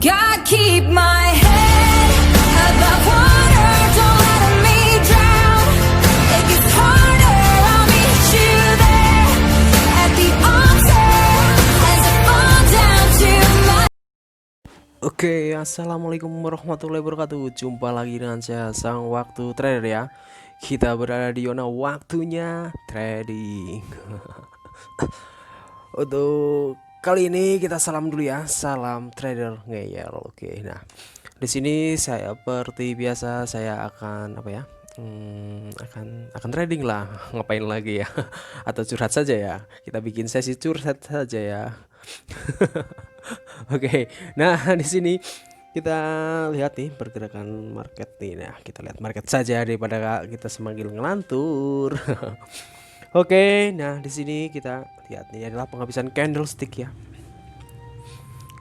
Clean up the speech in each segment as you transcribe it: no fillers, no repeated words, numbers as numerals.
God keep my head above water, don't let me drown. It gets harder, I'll meet you there at the altar as I fall down to my. Oke, assalamualaikum warahmatullahi wabarakatuh. Jumpa lagi dengan saya Sang Waktu Trader ya. Kita berada di zona waktunya trading. Untuk kali ini kita salam dulu ya, salam trader ngeyel. Oke, nah di sini saya seperti biasa saya akan apa ya? Akan trading lah, ngapain lagi ya? Atau curhat saja ya. Kita bikin sesi curhat saja ya. Oke, nah di sini kita lihat nih pergerakan market nih. Nah, kita lihat market saja daripada kita semakin ngelantur. Oke, nah di sini kita lihat ini adalah penghabisan candlestick ya.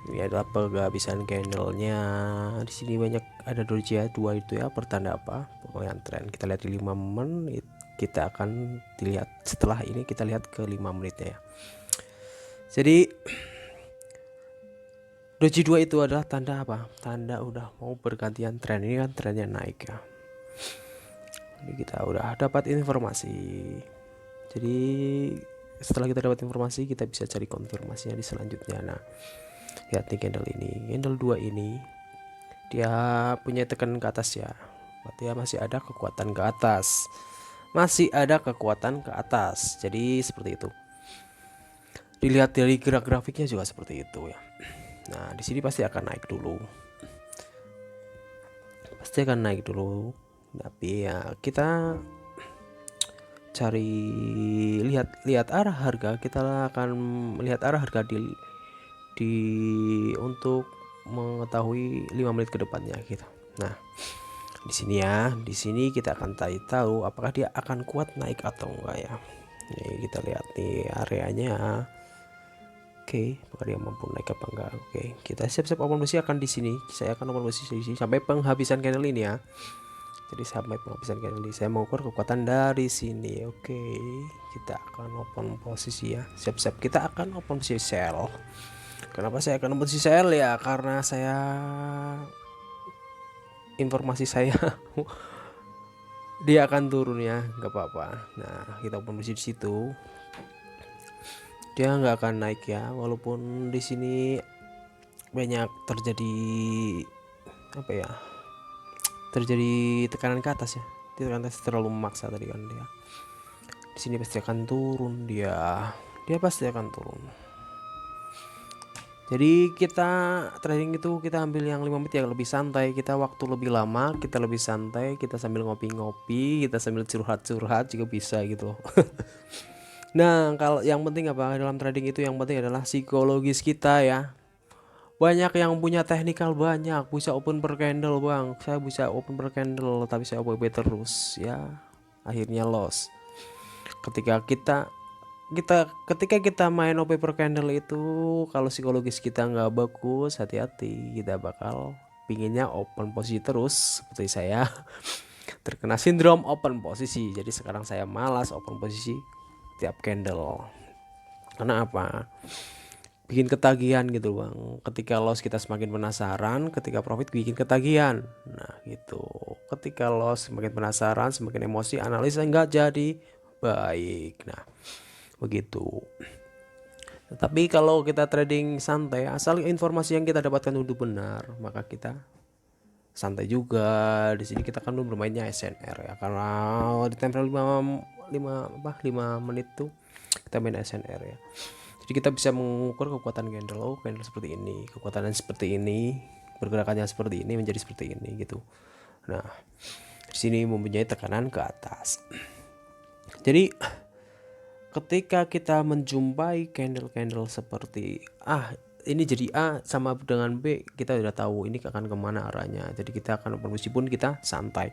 Ini adalah penghabisan candlenya. Di sini banyak ada doji ya, dua itu ya, pertanda apa? Pokoknya tren. Kita lihat di 5 menit. Kita akan dilihat setelah ini kita lihat ke 5 menitnya ya. Jadi doji 2 itu adalah tanda apa? Tanda udah mau bergantian tren. Ini kan trennya naik ya. Jadi kita udah dapat informasi. Jadi setelah kita dapat informasi kita bisa cari konfirmasinya di selanjutnya. Nah, lihat nih candle ini, candle 2 ini dia punya tekanan ke atas ya. Berarti ya masih ada kekuatan ke atas. Masih ada kekuatan ke atas. Jadi seperti itu. Dilihat dari gerak grafiknya juga seperti itu ya. Nah, di sini pasti akan naik dulu. Pasti akan naik dulu. Tapi ya kita cari lihat arah harga, kita akan melihat arah harga di untuk mengetahui 5 menit ke depannya gitu. Nah, di sini ya, di sini kita akan tahu apakah dia akan kuat naik atau enggak ya. Nih kita lihat nih areanya. Oke, apakah dia mampu naik apa enggak? Oke, kita siap-siap open posisi akan di sini. Saya akan open posisi di sini sampai penghabisan candle ini ya. Jadi sampai penghabisan candle ini saya mengukur kekuatan dari sini. Oke, kita akan open posisi ya. Siap-siap kita akan open posisi sell. Kenapa saya akan open posisi sell ya? Karena saya informasi saya dia akan turun ya, nggak apa-apa. Nah, kita open posisi di situ. Dia nggak akan naik ya, walaupun di sini banyak terjadi apa ya? Terjadi tekanan ke atas ya. Tekanan atas terlalu memaksa tadi kan dia. Di sini pasti akan turun dia. Dia pasti akan turun. Jadi kita trading itu kita ambil yang 5 menit yang lebih santai, kita waktu lebih lama, kita lebih santai, kita sambil ngopi-ngopi, kita sambil curhat-curhat juga bisa gitu. Nah, kalau yang penting apa dalam trading itu yang penting adalah psikologis kita ya. Banyak yang punya technical banyak, bisa open per candle bang. Saya bisa open per candle tapi saya OPP terus ya. Akhirnya loss. Ketika kita main OP per candle itu, kalau psikologis kita nggak bagus, hati-hati, kita bakal pinginnya open posisi terus seperti saya. Terkena sindrom open posisi. Jadi sekarang saya malas open posisi tiap candle. Karena apa? Bikin ketagihan gitu bang. Ketika loss kita semakin penasaran, ketika profit bikin ketagihan. Nah gitu. Ketika loss semakin penasaran, semakin emosi, analisa nggak jadi baik. Nah begitu. Tapi kalau kita trading santai, asal informasi yang kita dapatkan itu benar, maka kita santai juga. Di sini kita kan bermainnya SNR ya, karena di tempel 5 menit tuh kita main SNR ya. Jadi kita bisa mengukur kekuatan candle. Oh, candle seperti ini, kekuatannya seperti ini, pergerakannya seperti ini menjadi seperti ini gitu. Nah, di sini mempunyai tekanan ke atas. Jadi ketika kita menjumpai candle-candle seperti ini jadi A sama dengan B, kita udah tahu ini akan kemana arahnya. Jadi kita akan open posisi pun kita santai,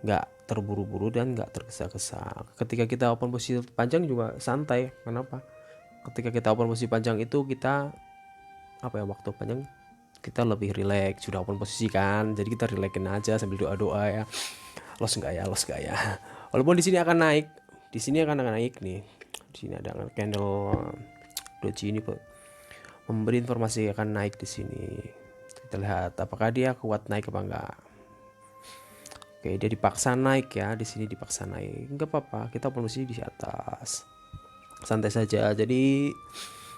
nggak terburu-buru dan nggak tergesa-gesa. Ketika kita open posisi panjang juga santai. Kenapa? Ketika kita open posisi panjang itu kita waktu panjang kita lebih rileks, sudah open posisi kan, jadi kita rileksin aja sambil doa-doa ya, loss nggak ya, walaupun di sini akan naik, di sini akan naik nih, di sini ada candle doji ini memberi informasi akan naik di sini. Kita lihat apakah dia kuat naik apa enggak. Oke, dia dipaksa naik ya, di sini dipaksa naik. Enggak apa-apa, kita open posisi di atas. Santai saja. Jadi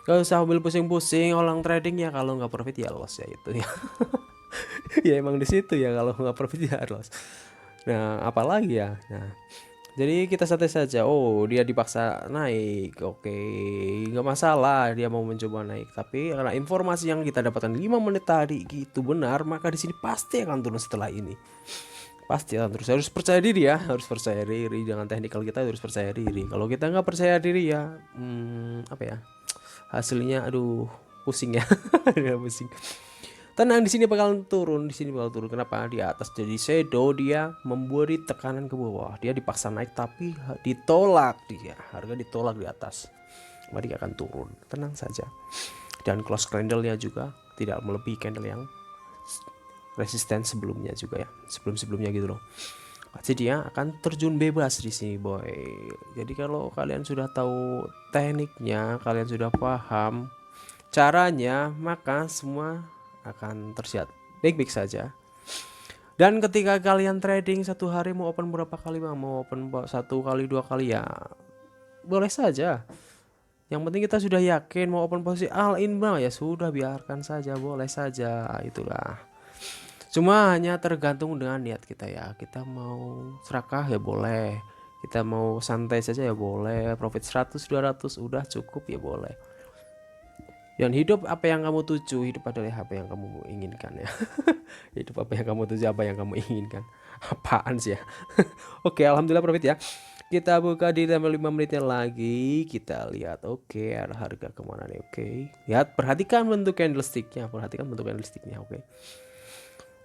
gak usah ambil pusing-pusing orang trading ya, kalau nggak profit ya loss ya itu ya. Ya emang di situ ya, kalau nggak profit ya loss. Nah, apalagi ya. Nah, jadi kita santai saja. Oh, dia dipaksa naik. Oke, nggak masalah dia mau mencoba naik. Tapi karena informasi yang kita dapatkan 5 menit tadi gitu benar, maka di sini pasti akan turun setelah ini. Pasti akan terus, harus percaya diri ya, harus percaya diri dengan teknikal kita, harus percaya diri. Kalau kita nggak percaya diri ya, apa ya, hasilnya aduh pusing ya. Ya, pusing. Tenang, di sini bakal turun, di sini bakal turun. Kenapa? Di atas jadi shadow, dia memberi tekanan ke bawah. Dia dipaksa naik tapi ditolak, dia harga ditolak di atas. Mari akan turun. Tenang saja. Dan close candle-nya juga tidak melebihi candle yang resisten sebelumnya juga ya, sebelumnya gitu loh. Jadi dia akan terjun bebas di sini boy. Jadi kalau kalian sudah tahu tekniknya, kalian sudah paham caranya, maka semua akan tersiap baik-baik saja. Dan ketika kalian trading satu hari mau open berapa kali bang, mau open 1 kali 2 kali ya boleh saja. Yang penting kita sudah yakin mau open posisi all in bang, ya sudah biarkan saja, boleh saja, itulah. Cuma hanya tergantung dengan niat kita ya. Kita mau serakah ya boleh, kita mau santai saja ya boleh, profit 100 200 udah cukup ya boleh. Dan hidup apa yang kamu tuju, hidup adalah apa yang kamu inginkan ya. Hidup apa yang kamu tuju, apa yang kamu inginkan. Apaan sih ya. Oke, alhamdulillah profit ya. Kita buka di timer 5 menitnya lagi. Kita lihat oke, ada harga kemana nih. Oke, lihat, perhatikan bentuk candlesticknya, oke.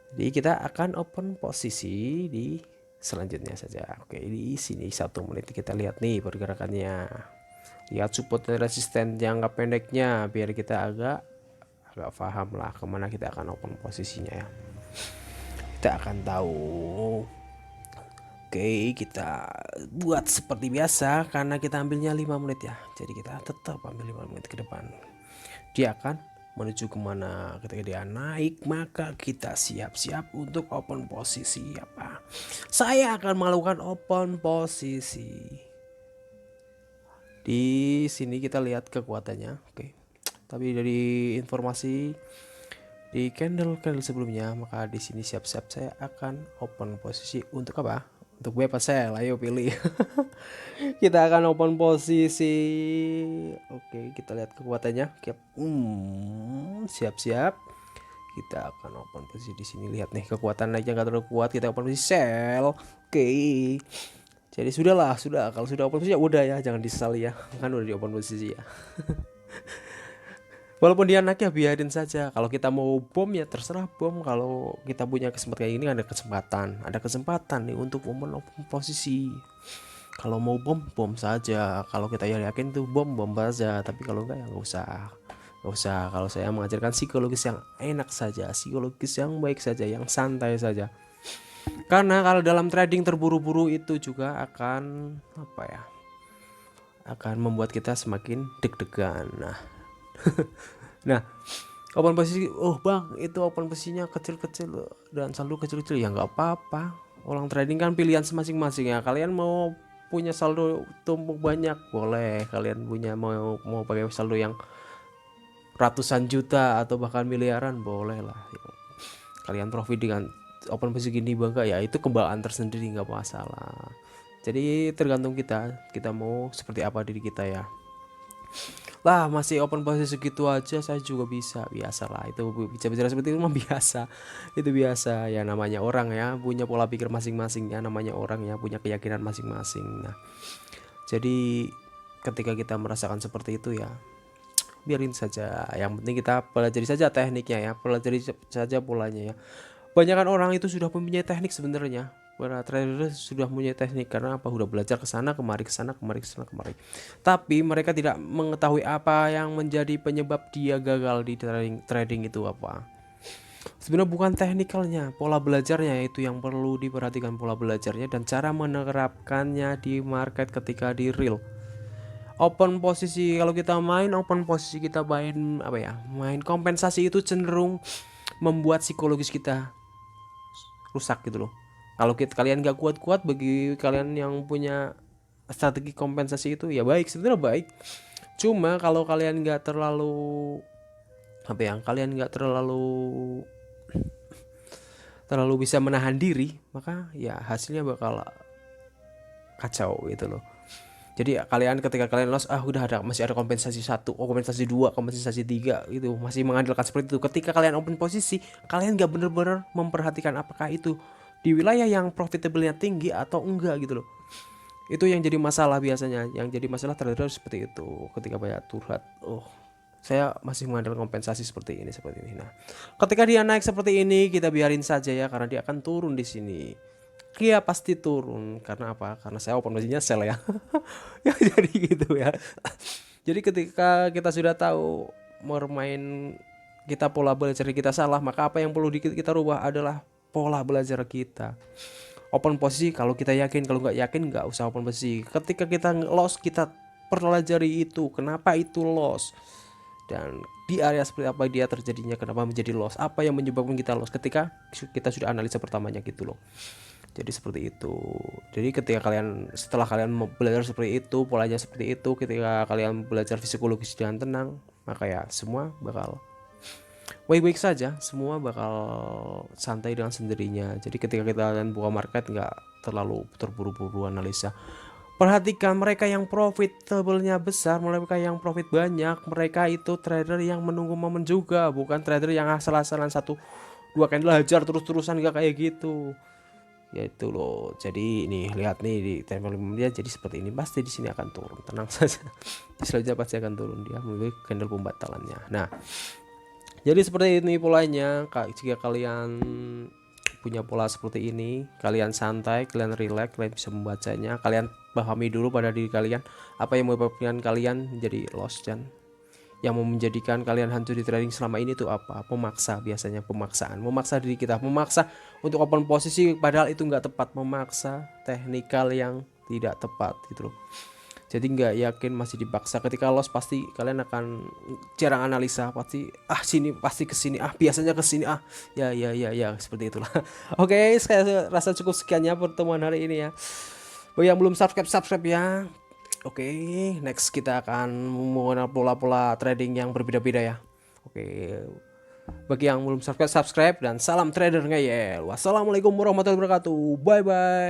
Jadi kita akan open posisi di selanjutnya saja. Oke, di sini 1 menit kita lihat nih pergerakannya. Lihat support dan resisten jangka pendeknya biar kita agak paham lah kemana kita akan open posisinya ya. Kita akan tahu. Oke, kita buat seperti biasa karena kita ambilnya 5 menit ya. Jadi kita tetap ambil 5 menit ke depan. Dia akan menuju kemana. Ketika dia naik maka kita siap-siap untuk open posisi apa. Saya akan melakukan open posisi. Di sini kita lihat kekuatannya. Oke. Tapi dari informasi di candle sebelumnya, maka di sini siap-siap saya akan open posisi untuk apa? Untuk bebas sell, ayo pilih. Kita akan open posisi. Oke, kita lihat kekuatannya. Siap-siap. Kita akan open posisi di sini. Lihat nih kekuatan naiknya nggak terlalu kuat. Kita open posisi sell. Oke. Jadi sudah. Kalau sudah open posisi ya udah ya, jangan disesali ya. Kan udah di open posisi ya. Walaupun dia naik ya biarin saja. Kalau kita mau bom ya terserah bom. Kalau kita punya kesempatan kayak ini, ada kesempatan nih untuk open posisi. Kalau mau bom saja. Kalau kita yakin tuh bom saja. Tapi kalau enggak ya nggak usah. Kalau saya mengajarkan psikologis yang enak saja, psikologis yang baik saja, yang santai saja. Karena kalau dalam trading terburu-buru itu juga akan apa ya? Akan membuat kita semakin deg-degan. Nah, open posisi, oh bang itu open posisinya kecil-kecil dan saldo kecil-kecil ya nggak apa-apa. Orang trading kan pilihan masing-masing ya. Kalian mau punya saldo tumpuk banyak boleh, kalian punya mau pakai saldo yang ratusan juta atau bahkan miliaran boleh lah. Kalian profit dengan open posisi gini bangga ya, itu kebanggaan tersendiri, nggak masalah. Jadi tergantung kita mau seperti apa diri kita ya. Lah masih open posisi segitu aja saya juga bisa, biasa lah itu, bicara seperti itu mah biasa, itu biasa ya, namanya orang ya, punya pola pikir masing-masing ya, namanya orang ya, punya keyakinan masing-masing. Nah jadi ketika kita merasakan seperti itu ya biarin saja, yang penting kita pelajari saja tekniknya ya, pelajari saja polanya ya. Banyakan orang itu sudah mempunyai teknik sebenarnya. Para trader sudah punya teknik karena apa? Udah belajar ke sana kemari. Tapi mereka tidak mengetahui apa yang menjadi penyebab dia gagal di trading itu apa. Sebenarnya bukan teknikalnya, pola belajarnya itu yang perlu diperhatikan, pola belajarnya dan cara menerapkannya di market ketika di real. Open posisi, kalau kita main open posisi, kita main apa ya? Main kompensasi itu cenderung membuat psikologis kita rusak gitu loh. Kalau kalian gak kuat-kuat, bagi kalian yang punya strategi kompensasi itu ya baik, sebenarnya baik. Cuma kalau kalian gak terlalu apa ya, kalian gak terlalu bisa menahan diri, maka ya hasilnya bakal kacau gitu loh. Jadi kalian ketika kalian loss, udah masih ada kompensasi 1, kompensasi 2, kompensasi 3 gitu, masih mengandalkan seperti itu. Ketika kalian open posisi, kalian gak bener-bener memperhatikan apakah itu di wilayah yang profitable-nya tinggi atau enggak gitu loh. Itu yang jadi masalah biasanya. Yang jadi masalah trader seperti itu. Ketika banyak curhat, saya masih mengandalkan kompensasi seperti ini. Nah, ketika dia naik seperti ini, kita biarin saja ya, karena dia akan turun di sini. Dia pasti turun. Karena apa? Karena saya open posisinya sell ya. Ya jadi gitu ya. Jadi ketika kita sudah tahu bermain, kita pola belajar kita salah, maka apa yang perlu kita rubah adalah pola belajar kita. Open posisi kalau kita yakin, kalau nggak yakin nggak usah open posisi. Ketika kita loss, kita pelajari itu, kenapa itu loss, dan di area seperti apa dia terjadinya, kenapa menjadi loss, apa yang menyebabkan kita loss, ketika kita sudah analisa pertamanya gitu loh. Jadi seperti itu. Jadi ketika setelah kalian belajar seperti itu, polanya seperti itu, ketika kalian belajar psikologis dengan tenang, maka ya semua bakal baik-baik saja, semua bakal santai dengan sendirinya. Jadi ketika kalian buka market, nggak terlalu terburu-buru analisa. Perhatikan mereka yang profitable-nya besar, mereka yang profit banyak, mereka itu trader yang menunggu momen juga, bukan trader yang asal-asalan 1-2 candle hajar terus-terusan, gak kayak gitu. Ya itu loh. Jadi nih, lihat nih di time frame dia jadi seperti ini, pasti di sini akan turun. Tenang saja. Selanjutnya pasti akan turun, dia memiliki candle pembatalannya. Nah, jadi seperti ini polanya. Jika kalian punya pola seperti ini, kalian santai, kalian relax, kalian bisa membacanya, kalian pahami dulu pada diri kalian apa yang menyebabkan kalian menjadi loss, dan yang mau menjadikan kalian hancur di trading selama ini tuh apa? Pemaksa, biasanya pemaksaan, memaksa diri kita, memaksa untuk open posisi padahal itu nggak tepat, memaksa teknikal yang tidak tepat gitu loh. Jadi nggak yakin masih dipaksa. Ketika loss pasti kalian akan jarang analisa, pasti sini pasti ke sini, biasanya ke sini, ya seperti itulah. Oke, saya rasa cukup sekiannya pertemuan hari ini ya. Bagi yang belum subscribe ya. Oke, next kita akan mengenal pola-pola trading yang berbeda-beda ya. Oke, bagi yang belum subscribe dan salam trader ngeyel. Wassalamualaikum warahmatullahi wabarakatuh. Bye bye.